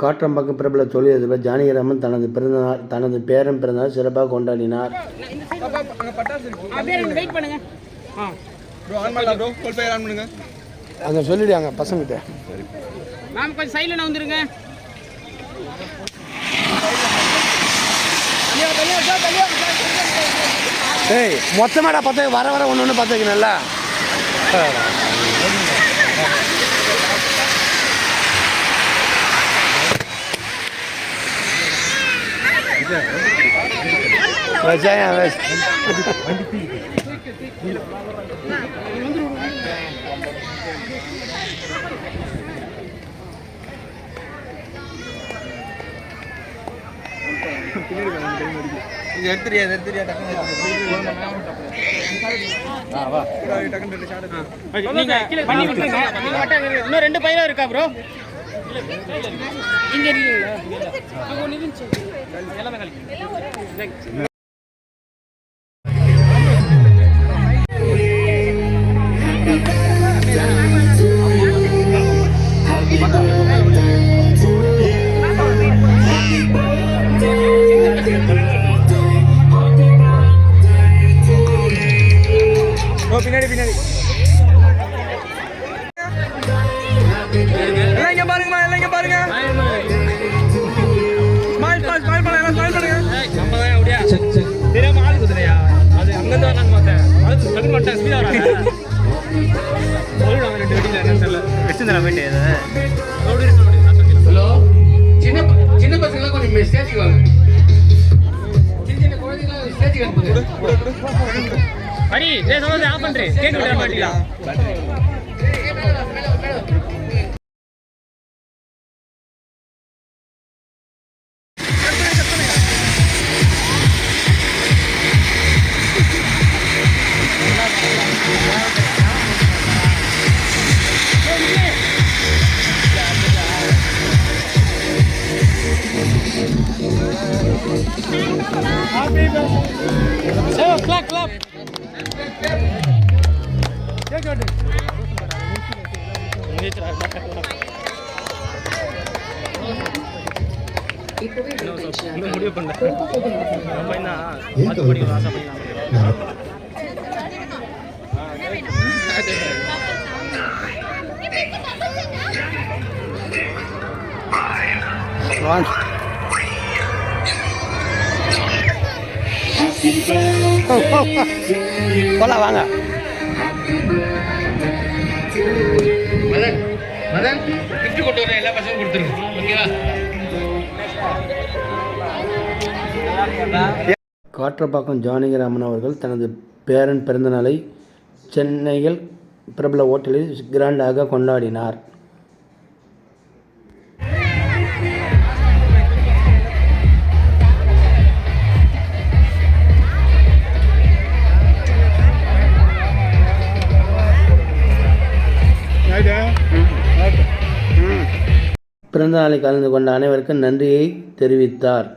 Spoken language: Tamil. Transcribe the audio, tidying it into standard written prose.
காற்றம்பாக்கம் பிரபல தொழிலதிபர் ஜானகிராமன் தனது பேரன் பிறந்தநாள் சிறப்பாக கொண்டாடினார். அங்கே சொல்லிடுவாங்க பசங்கிட்ட. கொஞ்சம் சைடில் வந்துருங்க. ஏய் மொத்தமாடா பார்த்து வர வர ஒன்று ஒன்று பார்த்துக்கணும்ல. இன்னும் 2 பையன் இருக்கா ப்ரோ? இங்க பின்னாடி பின்னாடி எல்லாம் இங்க பாருங்கம்மா, எல்லாம் இங்க பாருங்க. ஸ்மைல் ஸ்மைல் ஸ்மைல் பண்ணு, எல்லாம் ஸ்மைல் பண்ணுங்க. நம்ம தான் அப்படியே தெரியாம ஆளு குதிரையா அது அங்க இருந்து வராங்க பார்த்தேன். அது கண்ணு மட்டும் ஸ்பீடா வராங்க. ஓடுறாங்க 2 வெடில என்ன தெரியல. வெச்சிந்தற போயிட்டே இது. ஹலோ சின்ன சின்ன பசங்க கொஞ்சம் மெசேஜ் வாங்க. சின்ன குழந்தைங்க மெசேஜ் அனுப்புங்க. அடி டேய் சொல்றது ஆஃப் பண்றே. கேட் விட மாட்டீங்களா? Clap clap. முடிவு பண்ண போலாம் வாங்க. மதன் மதன் கிஃப்ட் கொண்டு வர எல்லா பசங்களும் கொடுத்துருங்க. ஓகேவா? காற்றப்பாக்கம் ஜானகிராமன் அவர்கள் தனது பேரன் பிறந்தநாளை சென்னையில் பிரபல ஹோட்டலில் கிராண்டாக கொண்டாடினார். பிறந்த நாளை கலந்து கொண்ட அனைவருக்கும் நன்றியை தெரிவித்தார்.